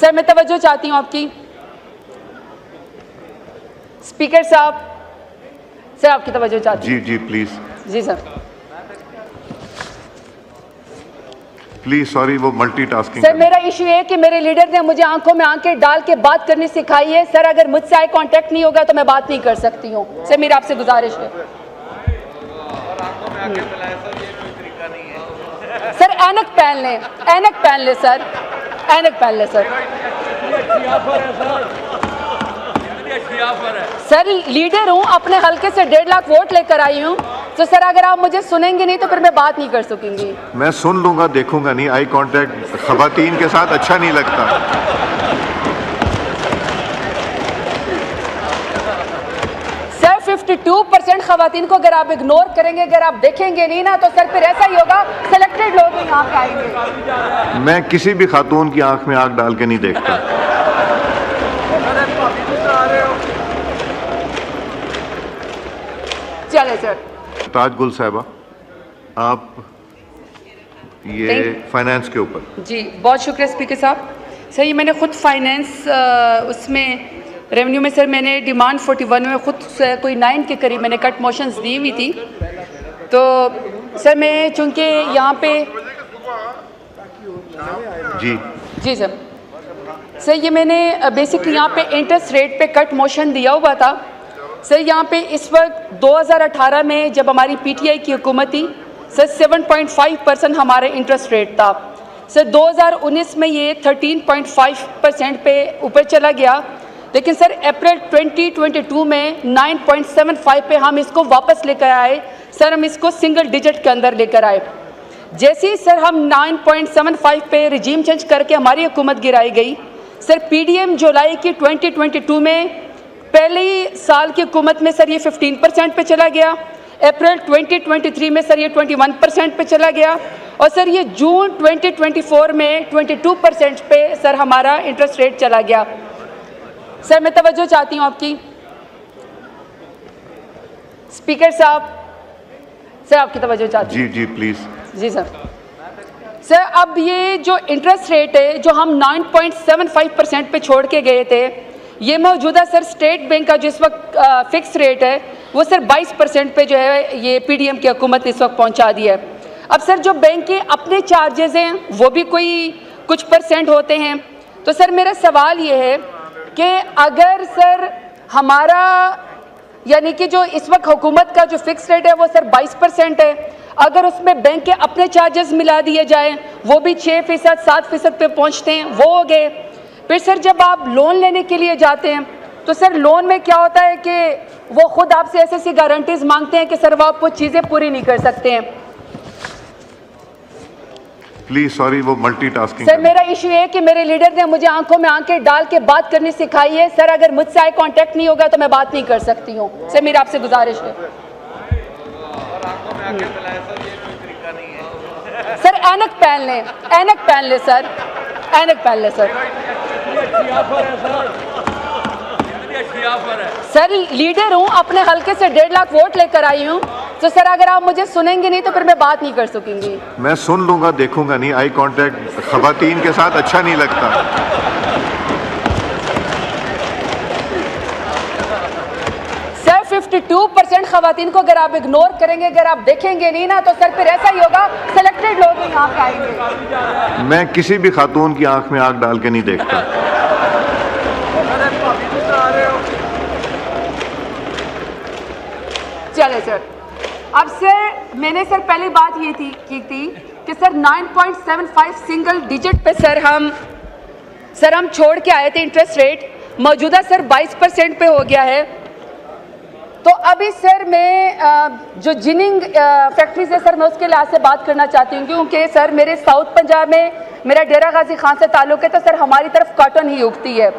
Sir मैं तवज्जो चाहती हूँ आपकी। स्पीकर साहब, सर आपकी तवज्जो चाहती हूँ। जी जी प्लीज जी सर। प्लीज सॉरी, वो मल्टीटास्किंग। सर मेरा इशू है कि मेरे लीडर ने मुझे आंखों में आंखें डाल के बात करनी सिखाई है। सर अगर मुझसे आई कांटेक्ट नहीं होगा तो मैं बात नहीं कर सकती हूँ। सर मेरी आपसे गुजारिश है। सर ऐनक पहन लें, ऐनक पहन ले सर, ऐनक पहन ले सर। सर लीडर हूँ, अपने हल्के से 1.5 लाख वोट लेकर आई हूँ। तो सर अगर आप मुझे सुनेंगे नहीं तो फिर मैं बात नहीं कर सकूंगी। मैं सुन लूंगा, देखूंगा नहीं। आई कांटेक्ट खवातीन के साथ अच्छा नहीं लगता। सर 52% खवातीन को अगर आप इग्नोर करेंगे, अगर आप देखेंगे नहीं ना, तो सर फिर ऐसा ही होगा, सिलेक्टेड लोग ही यहाँ पे आएंगे। मैं किसी भी खातून की आंख में आंख डाल के नहीं देखता। चले सर। ताज गुल साहिबा, आप ये फाइनेंस के ऊपर। जी बहुत शुक्रिया स्पीकर साहब। सर ये मैंने खुद फाइनेंस उसमें रेवेन्यू में सर मैंने डिमांड 41 में खुद कोई 9 के करीब मैंने कट मोशंस दी हुई थी। तो सर मैं चूँकि यहाँ पे जी सर ये मैंने बेसिकली यहाँ पे इंटरेस्ट रेट पे कट मोशन दिया हुआ था। सर यहाँ पे इस वक्त 2018 में जब हमारी पीटीआई की हुकूमत थी सर 7.5% हमारे इंटरेस्ट रेट था। सर 2019 में ये 13.5% पे ऊपर चला गया, लेकिन सर अप्रैल 2022 में 9.75 पे हम इसको वापस लेकर आए। सर हम इसको सिंगल डिजिट के अंदर लेकर आए। जैसे ही सर हम 9.75 पे रिजीम चेंज करके हमारी हुकूमत गिराई गई, सर पीडीएम जुलाई की 2022 में पहले ही साल की हुकूमत में सर ये 15% पे चला गया। अप्रैल 2023 में सर ये 21% पे चला गया और सर ये जून 2024 में 22% पे सर हमारा इंटरेस्ट रेट चला गया। सर मैं तवज्जो चाहती हूँ आपकी। स्पीकर साहब, सर आपकी तवज्जो चाहती हूँ। जी जी प्लीज। जी सर। सर अब ये जो इंटरेस्ट रेट है जो हम 9.75% पे छोड़ के गए थे, ये मौजूदा सर स्टेट बैंक का जिस वक्त फिक्स रेट है वो सर 22% पे जो है ये पीडीएम की हुकूमत ने इस वक्त पहुंचा दिया है। अब सर जो बैंक के अपने चार्जेस हैं वो भी कोई कुछ % होते हैं। तो सर मेरा सवाल ये है कि अगर सर हमारा यानी कि जो इस वक्त हुकूमत का जो फिक्स रेट है वो सर 22% है, अगर उसमें बैंक के अपने चार्जेस मिला दिए जाएं वो भी 6%, 7% पे पहुंचते हैं, वो हो गए। फिर सर जब आप लोन लेने के लिए जाते हैं तो सर लोन में क्या होता है कि वो खुद आपसे ऐसी गारंटीज मांगते हैं कि सर वो आपको चीज़ें पूरी नहीं कर सकते हैं। प्लीज सॉरी, वो मल्टीटास्किंग। सर मेरा इशू है कि मेरे लीडर ने मुझे आंखों में आंखें डाल के बात करनी सिखाई है। सर अगर मुझसे आई कांटेक्ट नहीं होगा तो मैं बात नहीं कर सकती हूँ। सर मेरी आपसे गुजारिश है। सर ऐनक पहन लें, ऐनक पहन ले सर, ऐनक पहन ले सर। सर लीडर हूँ, अपने हल्के से 1.5 लाख वोट लेकर आई हूँ। तो सर अगर आप मुझे सुनेंगे नहीं तो फिर मैं बात नहीं कर सकूंगी। मैं सुन लूंगा, देखूंगा नहीं। आई कांटेक्ट खवातीन के साथ अच्छा नहीं लगता। सर 52% खवातीन को अगर आप इग्नोर करेंगे, अगर आप देखेंगे नहीं ना, तो सर फिर ऐसा ही होगा, सिलेक्टेड लोग ही यहाँ पे आएंगे। मैं किसी भी खातून की आंख में आंख डाल के नहीं देखता। चले सर। अब सर मैंने सर पहली बात ये की थी कि सर 9.75 सिंगल डिजिट पे सर हम छोड़ के आए थे इंटरेस्ट रेट, मौजूदा सर 22% पे हो गया है। तो अभी सर मैं जो जिनिंग फैक्ट्रीज है सर मैं उसके लिहाज से बात करना चाहती हूँ, क्योंकि सर मेरे साउथ पंजाब में मेरा डेरा गाजी खान से ताल्लुक़ है, तो सर हमारी तरफ कॉटन ही उगती है।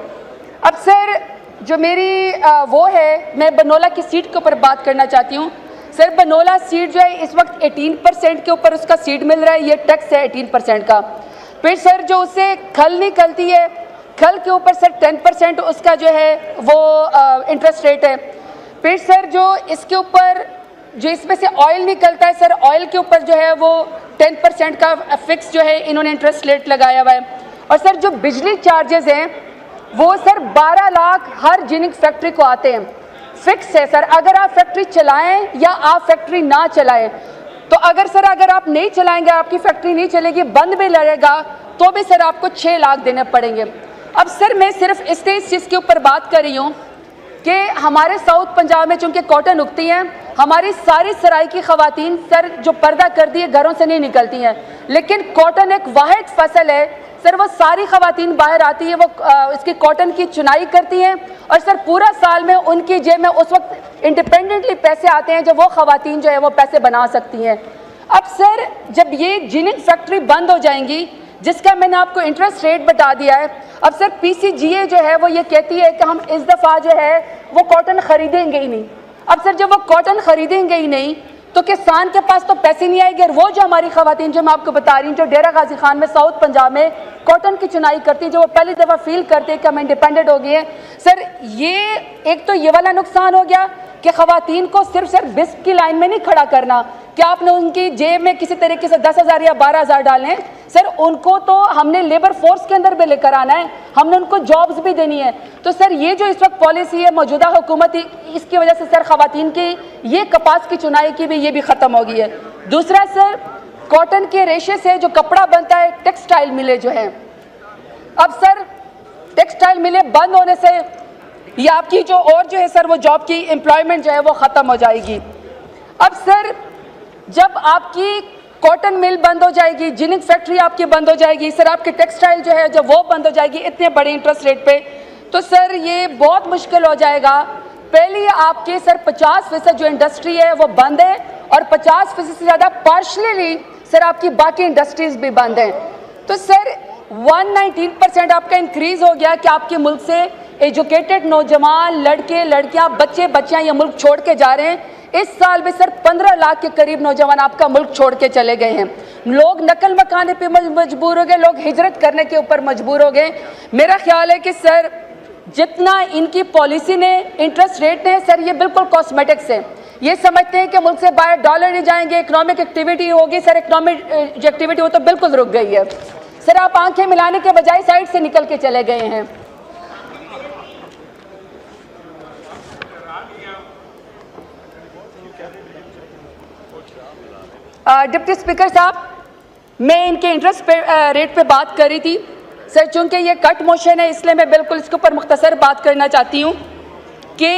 अब सर जो मेरी वो है, मैं बनोला की सीड के ऊपर बात करना चाहती हूँ। सर बनोला सीड जो है इस वक्त 18% के ऊपर उसका सीड मिल रहा है, ये टैक्स है 18% का। फिर सर जो उससे खल निकलती है, खल के ऊपर सर 10% उसका जो है वो इंटरेस्ट रेट है। फिर सर जो इसके ऊपर जो इसमें से ऑयल निकलता है सर, ऑयल के ऊपर जो है वो 10% का फिक्स जो है इन्होंने इंटरेस्ट रेट लगाया हुआ है। और सर जो बिजली चार्जेस हैं वो सर 12 लाख हर जिनिंग फैक्ट्री को आते हैं, फिक्स है सर। अगर आप फैक्ट्री चलाएं या आप फैक्ट्री ना चलाएं, तो अगर आप नहीं चलाएंगे, आपकी फैक्ट्री नहीं चलेगी, बंद भी लगेगा, तो भी सर आपको 6 लाख देने पड़ेंगे। अब सर मैं सिर्फ इस चीज़ के ऊपर बात कर रही हूँ कि हमारे साउथ पंजाब में चूँकि कॉटन उगती हैं, हमारी सारी सराय की ख़वातीन सर जो पर्दा कर दिए घरों से नहीं निकलती हैं, लेकिन कॉटन एक वाहिद फसल है सर, वो सारी ख़वातीन बाहर आती है, वो इसकी कॉटन की चुनाई करती हैं और सर पूरा साल में उनकी जेब में उस वक्त इंडिपेंडेंटली पैसे आते हैं जब वो ख़वातीन जो है वो पैसे बना सकती हैं। अब सर जब ये जिनिंग फैक्ट्री बंद हो जाएंगी, जिसका मैंने आपको इंटरेस्ट रेट बता दिया है, अब सर PCGA जो है वो ये कहती है कि हम इस दफ़ा जो है वो कॉटन ख़रीदेंगे ही नहीं। अब सर जब वो कॉटन ख़रीदेंगे ही नहीं तो किसान के पास तो पैसे नहीं आएंगे, और वो जो हमारी ख़वातीन जो मैं आपको बता रही हूँ जो डेरा गाजी खान में साउथ पंजाब में कॉटन की चुनाई करती है, जो वो पहली दफ़ा फील करते हैं कि हम इंडिपेंडेंट हो गए हैं, सर ये एक तो ये वाला नुकसान हो गया कि ख़वातीन को सिर्फ बिस्क की लाइन में नहीं खड़ा करना कि आपने उनकी जेब में किसी तरीके से 10,000 या 12,000 डालें, सर उनको तो हमने लेबर फोर्स के अंदर भी लेकर आना है, हमने उनको जॉब्स भी देनी है। तो सर ये जो इस वक्त पॉलिसी है मौजूदा हुकूमत, इसकी वजह से सर ख़वातीन की ये कपास की चुनाई की भी ये भी ख़त्म हो गई है। दूसरा सर कॉटन के रेशे से जो कपड़ा बनता है, टेक्सटाइल मिलें जो हैं, अब सर टेक्सटाइल मिलें बंद होने से या आपकी जो और जो है सर वो जॉब की एम्प्लॉयमेंट जो है वो ख़त्म हो जाएगी। अब सर जब आपकी कॉटन मिल बंद हो जाएगी, जिनिंग फैक्ट्री आपकी बंद हो जाएगी, सर आपकी टेक्सटाइल जो है जब वो बंद हो जाएगी इतने बड़े इंटरेस्ट रेट पे, तो सर ये बहुत मुश्किल हो जाएगा। पहले आपके सर 50% जो इंडस्ट्री है वो बंद है और 50% से ज़्यादा पार्शली सर आपकी बाकी इंडस्ट्रीज भी बंद हैं। तो सर 119% आपका इंक्रीज़ हो गया कि आपके मुल्क से एजुकेटेड नौजवान लड़के लड़कियां बच्चे बच्चियां ये मुल्क छोड़ के जा रहे हैं। इस साल भी सर 15 लाख के करीब नौजवान आपका मुल्क छोड़ के चले गए हैं। लोग नकल मकाने पे मजबूर हो गए, लोग हिजरत करने के ऊपर मजबूर हो गए। मेरा ख्याल है कि सर जितना इनकी पॉलिसी ने इंटरेस्ट रेट ने सर ये बिल्कुल कॉस्मेटिक्स है, ये समझते हैं कि मुल्क से बाहर डॉलर नहीं जाएंगे, इकोनॉमिक एक्टिविटी होगी। सर इकोनॉमिक जो एक्टिविटी वो तो बिल्कुल रुक गई है। सर आप आंखें मिलाने के बजाय साइड से निकल के चले गए हैं। डिप्टी स्पीकर साहब, मैं इनके इंटरेस्ट रेट पे बात कर रही थी सर, चूंकि ये कट मोशन है इसलिए मैं बिल्कुल इसके ऊपर मुख्तसर बात करना चाहती हूँ कि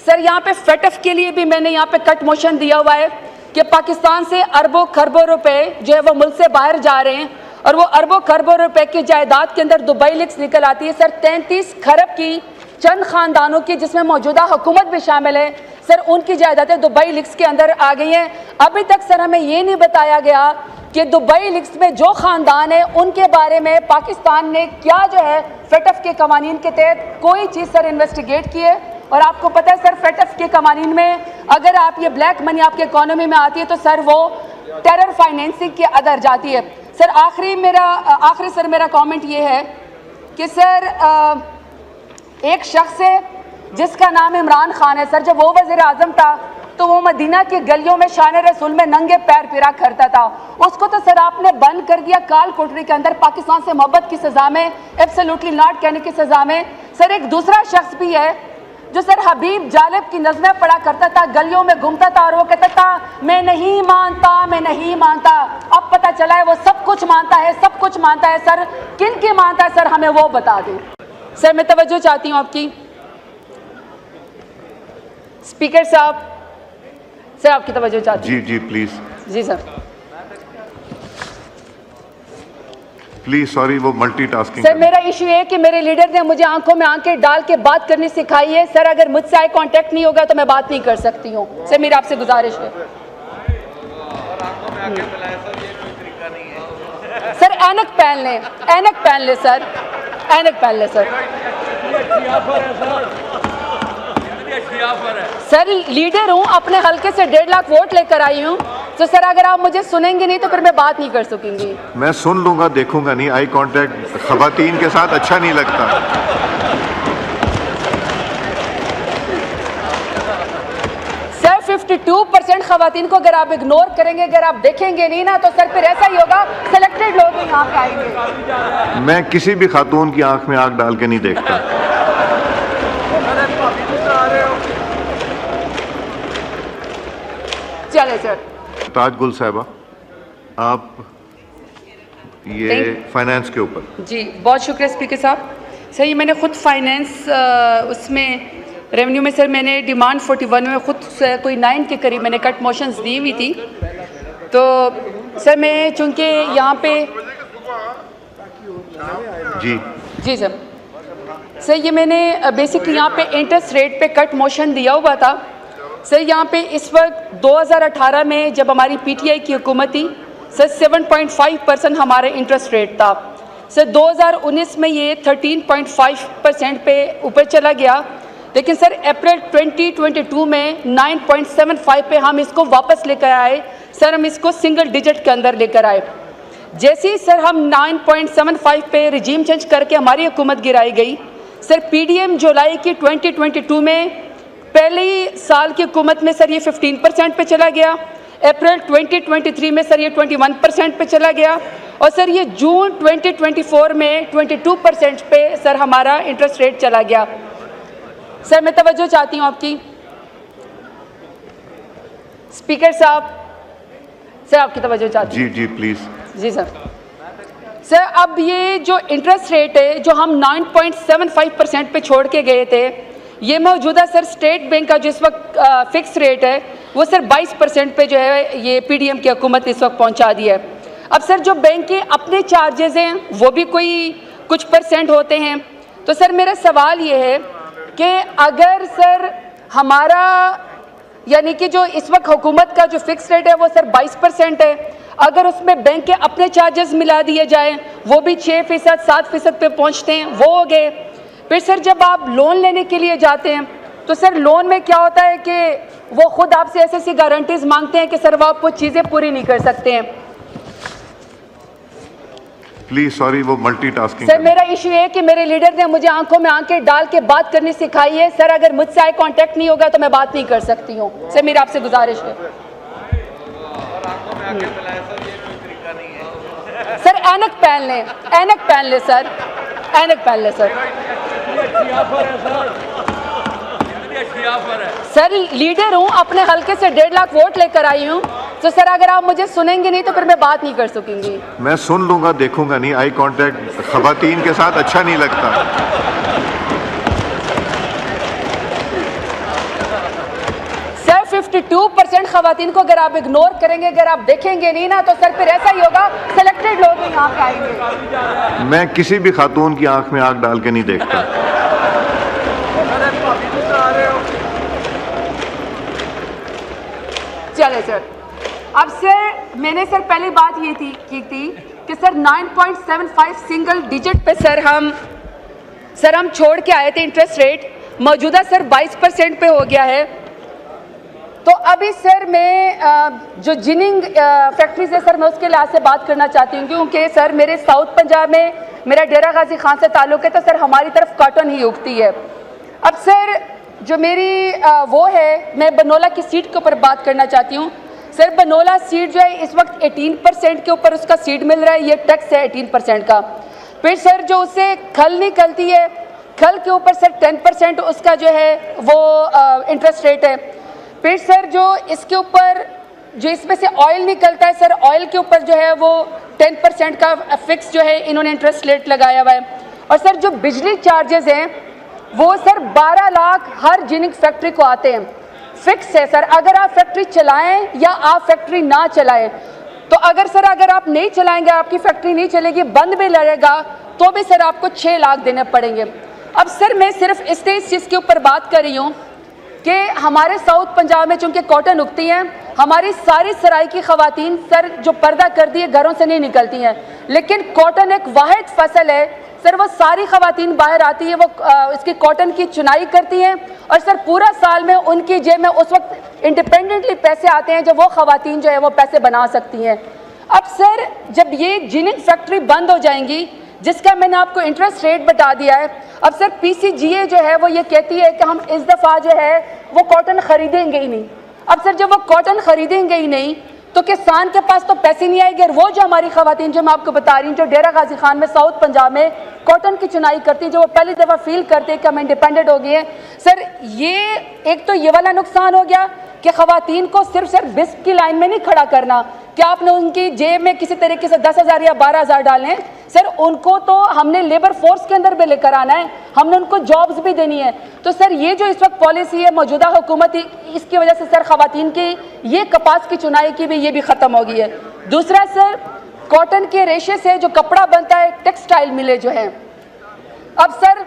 सर यहाँ पे फेटफ के लिए भी मैंने यहाँ पे कट मोशन दिया हुआ है कि पाकिस्तान से अरबों खरबों रुपए जो है वो मुल्क से बाहर जा रहे हैं और वो अरबों खरबों रुपए की जायदाद के अंदर दुबई लीक्स निकल आती है। सर 33 खरब की चंद खानदानों की, जिसमें मौजूदा हुकूमत भी शामिल है, सर उनकी जायदादें दुबई लीक्स के अंदर आ गई हैं। अभी तक सर हमें ये नहीं बताया गया कि दुबई लीक्स में जो ख़ानदान है उनके बारे में पाकिस्तान ने क्या जो है फेटफ के कवानीन के तहत कोई चीज़ सर इन्वेस्टिगेट की है। और आपको पता है सर फेटफ के कवानीन में अगर आप ये ब्लैक मनी आपकी इकोनॉमी में आती है तो सर वो टेरर फाइनेंसिंग के अंदर जाती है। सर आखिरी मेरा कमेंट ये है कि सर एक शख्स है जिसका नाम इमरान खान है। सर जब वो वज़ीर आज़म था तो वो मदीना की गलियों में शान रसूल में नंगे पैर फिरा करता था, उसको तो सर आपने बंद कर दिया काल कोठरी के अंदर पाकिस्तान से मोहब्बत की सज़ा में, एब्सोल्युटली नॉट कहने की सज़ा में। सर एक दूसरा शख्स भी है जो सर हबीब जालिब की नज़में पढ़ा करता था, गलियों में घूमता था और वो कहता था मैं नहीं मानता, मैं नहीं मानता। अब पता चला है वो सब कुछ मानता है, सब कुछ मानता है। सर किन की मानता है सर हमें वो बता दें। सर मैं तवज्जो चाहती हूँ आपकी। स्पीकर साहब, सर आपकी तवज्जो चाहती हूँ। जी प्लीज। जी सर प्लीज, सॉरी वो मल्टीटास्किंग। सर मेरा इशू है कि मेरे लीडर ने मुझे आंखों में आंखें डाल के बात करनी सिखाई है। सर अगर मुझसे आई कांटेक्ट नहीं होगा तो मैं बात नहीं कर सकती हूँ। सर मेरी आपसे गुजारिश है। सर ऐनक पहन लें, ऐनक पहन ले सर, ऐनक पहन ले सर। सर लीडर हूँ, अपने हल्के से 1.5 लाख वोट लेकर आई हूँ। तो सर अगर आप मुझे सुनेंगे नहीं तो फिर मैं बात नहीं कर सकूंगी। मैं सुन लूंगा, देखूंगा नहीं। आई कांटेक्ट खवातीन के साथ अच्छा नहीं लगता। सर 52% खवातीन को अगर आप इग्नोर करेंगे, अगर आप देखेंगे नहीं ना, तो सर फिर ऐसा ही होगा, सिलेक्टेड लोग ही यहाँ पे आएंगे। मैं किसी भी खातून की आंख में आग डाल के नहीं देखता। चले सर। ताज गुल साहिबा, आप ये फाइनेंस के ऊपर। जी बहुत शुक्रिया स्पीकर साहब। सर ये मैंने ख़ुद फाइनेंस उसमें रेवेन्यू में सर मैंने डिमांड 41 में खुद कोई 9 के करीब मैंने कट मोशंस दी हुई थी। तो सर मैं चूँकि यहाँ पे जी सर ये मैंने बेसिकली यहाँ पे इंटरेस्ट रेट पे कट मोशन दिया हुआ था। सर यहाँ पे इस वक्त 2018 में जब हमारी पीटीआई की हुकूमत थी सर 7.5% हमारा इंटरेस्ट रेट था। सर 2019 में ये 13.5% पे ऊपर चला गया, लेकिन सर अप्रैल 2022 में 9.75 पे हम इसको वापस लेकर आए। सर हम इसको सिंगल डिजिट के अंदर लेकर आए। जैसे ही सर हम 9.75 पे रिजीम चेंज करके हमारी हुकूमत गिराई गई, सर पीडीएम जुलाई की 2022 में पहले ही साल की हुकूमत में सर ये 15% पे चला गया। अप्रैल 2023 में सर ये 21% पे चला गया और सर ये जून 2024 में 22% पे सर हमारा इंटरेस्ट रेट चला गया। सर मैं तवज्जो चाहती हूँ आपकी स्पीकर साहब, सर आपकी तवज्जो चाहती हूँ। जी प्लीज़। जी सर अब ये जो इंटरेस्ट रेट है जो हम 9.75% पे छोड़ के गए थे, ये मौजूदा सर स्टेट बैंक का जो इस वक्त फिक्स रेट है वो सर 22% पे जो है ये पीडीएम की हुकूमत इस वक्त पहुंचा दी है। अब सर जो बैंक के अपने चार्जेस हैं वो भी कुछ परसेंट होते हैं। तो सर मेरा सवाल ये है कि अगर सर हमारा यानी कि जो इस वक्त हुकूमत का जो फिक्स रेट है वो सर 22% है, अगर उसमें बैंक के अपने चार्जेस मिला दिए जाएं वो भी 6% 7% पे पहुंचते हैं, वो हो गए। फिर सर जब आप लोन लेने के लिए जाते हैं तो सर लोन में क्या होता है कि वो खुद आपसे ऐसी गारंटीज मांगते हैं कि सर वो आपको चीज़ें पूरी नहीं कर सकते हैं। प्लीज सॉरी, वो मल्टीटास्किंग। सर मेरा इशू है कि मेरे लीडर ने मुझे आंखों में आंखें डाल के बात करनी सिखाई है। सर अगर मुझसे आई कांटेक्ट नहीं होगा तो मैं बात नहीं कर सकती हूँ। सर मेरी आपसे गुजारिश है। सर ऐनक पहन लें, ऐनक पहन ले सर, ऐनक पहन ले सर। सर लीडर हूँ, अपने हल्के से 1.5 लाख वोट लेकर आई हूँ। तो सर अगर आप मुझे सुनेंगे नहीं तो फिर मैं बात नहीं कर सकूंगी। मैं सुन लूंगा, देखूंगा नहीं। आई कांटेक्ट खवातीन के साथ अच्छा नहीं लगता। सर 52% खवातीन को अगर आप इग्नोर करेंगे, अगर आप देखेंगे नहीं ना, तो सर फिर ऐसा ही होगा, सिलेक्टेड लोग ही यहाँ पे आएंगे। मैं किसी भी खातून की आंख में आग डाल के नहीं देखता। चले सर अब सर मैंने सर पहली बात ये की थी कि सर 9.75 सिंगल डिजिट पे सर हम छोड़ के आए थे इंटरेस्ट रेट, मौजूदा सर 22% पे हो गया है। तो अभी सर मैं जो जिनिंग फैक्ट्रीज है सर मैं उसके लिहाज से बात करना चाहती हूँ, क्योंकि सर मेरे साउथ पंजाब में मेरा डेरा गाजी खान से ताल्लुक़ है, तो सर हमारी तरफ कॉटन ही उगती है। अब सर जो मेरी वो है, मैं बनोला की सीट के ऊपर बात करना चाहती हूँ। सर बनोला सीड जो है इस वक्त 18% के ऊपर उसका सीड मिल रहा है, ये टैक्स है 18% का। फिर सर जो उससे खल निकलती है, खल के ऊपर सर 10% उसका जो है वो इंटरेस्ट रेट है। फिर सर जो इसके ऊपर जो इसमें से ऑयल निकलता है सर, ऑयल के ऊपर जो है वो 10% का फिक्स जो है इन्होंने इंटरेस्ट रेट लगाया हुआ है। और सर जो बिजली चार्जेस हैं वो सर 12 लाख हर जिनिंग फैक्ट्री को आते हैं, फिक्स है सर। अगर आप फैक्ट्री चलाएं या आप फैक्ट्री ना चलाएं, तो अगर आप नहीं चलाएंगे, आपकी फैक्ट्री नहीं चलेगी, बंद भी लगेगा, तो भी सर आपको 6 लाख देने पड़ेंगे। अब सर मैं सिर्फ इस चीज़ के ऊपर बात कर रही हूँ कि हमारे साउथ पंजाब में चूँकि कॉटन उगती हैं, हमारी सारी सराय की खवातीन सर जो पर्दा कर दिए घरों से नहीं निकलती हैं, लेकिन कॉटन एक वाहिद फसल है सर, वो सारी खवातीन बाहर आती है, वो इसकी कॉटन की चुनाई करती हैं और सर पूरा साल में उनकी जेब में उस वक्त इंडिपेंडेंटली पैसे आते हैं जो वो खवातीन जो है वो पैसे बना सकती हैं। अब सर जब ये जिनिंग फैक्ट्री बंद हो जाएंगी, जिसका मैंने आपको इंटरेस्ट रेट बता दिया है, अब सर पीसीजीए जो है वो ये कहती है कि हम इस दफ़ा जो है वो कॉटन ख़रीदेंगे ही नहीं। अब सर जब वो कॉटन खरीदेंगे ही नहीं तो किसान के पास तो पैसे नहीं आएंगे। और वो जो हमारी खवातीन जो मैं आपको बता रही हूँ जो डेरा गाजी खान में साउथ पंजाब में कॉटन की चुनाई करती है, जो वो पहली दफ़ा फील करते हैं कि हम इंडिपेंडेंट हो गए हैं। सर ये एक तो ये वाला नुकसान हो गया कि खवातीन को सिर्फ बिस्क की लाइन में नहीं खड़ा करना कि आपने उनकी जेब में किसी तरीके से 10,000 या 12,000 डालने हैं। सर उनको तो हमने लेबर फोर्स के अंदर भी लेकर आना है, हमने उनको जॉब्स भी देनी है। तो सर ये जो इस वक्त पॉलिसी है मौजूदा हुकूमत, इसकी वजह से सर खवातीन की ये कपास की चुनाई की भी ये भी ख़त्म हो गई है। दूसरा सर कॉटन के रेशे से जो कपड़ा बनता है, टेक्सटाइल मिलें जो हैं, अब सर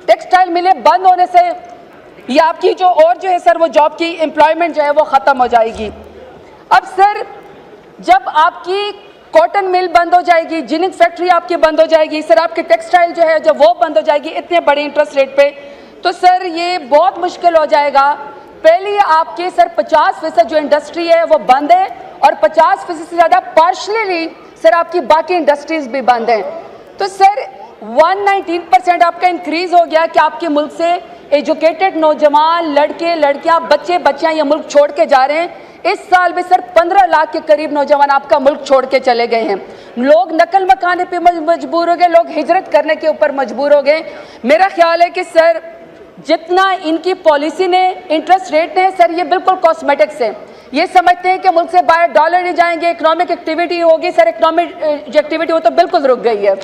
टेक्सटाइल मिलें बंद होने से ये आपकी जो और जो है सर वो जॉब की एम्प्लॉयमेंट जो है वो ख़त्म हो जाएगी। अब सर जब आपकी कॉटन मिल बंद हो जाएगी, जिनिंग फैक्ट्री आपकी बंद हो जाएगी, सर आपकी टेक्सटाइल जो है जब वो बंद हो जाएगी इतने बड़े इंटरेस्ट रेट पे, तो सर ये बहुत मुश्किल हो जाएगा। पहले आपके सर 50% जो इंडस्ट्री है वो बंद है और 50% से ज़्यादा पार्शली सर आपकी बाकी इंडस्ट्रीज भी बंद हैं। तो सर 119% आपका इंक्रीज़ हो गया कि आपके मुल्क से एजुकेटेड नौजवान लड़के लड़कियां बच्चे बच्चियां ये मुल्क छोड़ के जा रहे हैं। इस साल भी सर 15 लाख के करीब नौजवान आपका मुल्क छोड़ के चले गए हैं। लोग नकल मकाने पे मजबूर हो गए, लोग हिजरत करने के ऊपर मजबूर हो गए। मेरा ख्याल है कि सर जितना इनकी पॉलिसी ने इंटरेस्ट रेट ने सर ये बिल्कुल कॉस्मेटिक्स है। ये समझते हैं कि मुल्क से बाहर डॉलर नहीं जाएंगे, इकोनॉमिक एक्टिविटी होगी। सर इकोनॉमिक जो एक्टिविटी वो तो बिल्कुल रुक गई है।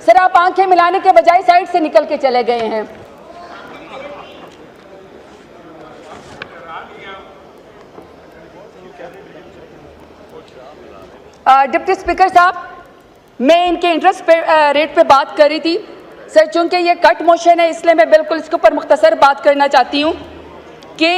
सर आप आंखें मिलाने के बजाय साइड से निकल के चले गए हैं। डिप्टी स्पीकर साहब, मैं इनके इंटरेस्ट रेट पे बात कर रही थी सर, चूंकि ये कट मोशन है इसलिए मैं बिल्कुल इसके ऊपर मुख्तसर बात करना चाहती हूँ कि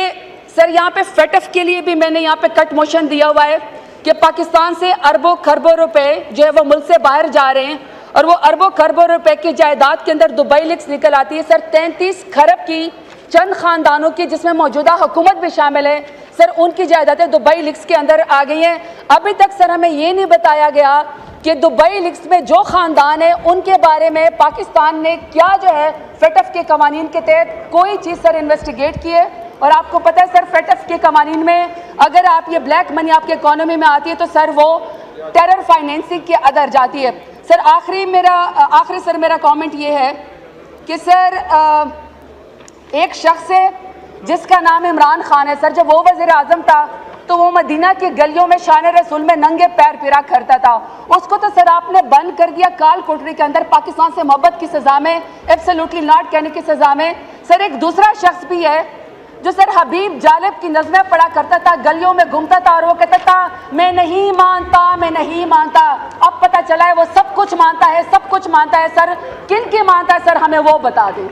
सर यहाँ पे फेटफ के लिए भी मैंने यहाँ पे कट मोशन दिया हुआ है कि पाकिस्तान से अरबों खरबों रुपए जो है वो मुल्क से बाहर जा रहे हैं और वो अरबों खरबों रुपए की जायदाद के अंदर दुबई लीक्स निकल आती है। सर 33 खरब की चंद खानदानों की जिसमें मौजूदा हुकूमत भी शामिल है, सर उनकी जायदादें दुबई लीक्स के अंदर आ गई हैं। अभी तक सर हमें ये नहीं बताया गया कि दुबई लीक्स में जो ख़ानदान है उनके बारे में पाकिस्तान ने क्या जो है फेटफ के कवानीन के तहत कोई चीज़ सर इन्वेस्टिगेट की है। और आपको पता है सर फेटफ के कवानीन में अगर आप ये ब्लैक मनी आपके इकोनॉमी में आती है तो सर वो टेरर फाइनेंसिंग के अंदर जाती है। सर आखिरी सर मेरा कमेंट ये है कि सर एक शख्स है जिसका नाम इमरान खान है। सर जब वो वज़ीर आज़म था तो वो मदीना की गलियों में शान रसूल में नंगे पैर फिरा करता था। उसको तो सर आपने बंद कर दिया काल कोठरी के अंदर पाकिस्तान से मोहब्बत की सज़ा में, एब्सोल्युटली नॉट कहने की सज़ा में। सर एक दूसरा शख्स भी है जो सर हबीब जालिब की नज़में पढ़ा करता था, गलियों में घूमता था और वो कहता था मैं नहीं मानता, मैं नहीं मानता। अब पता चला है वो सब कुछ मानता है, सब कुछ मानता है। सर किन की मानता है सर हमें वो बता दें।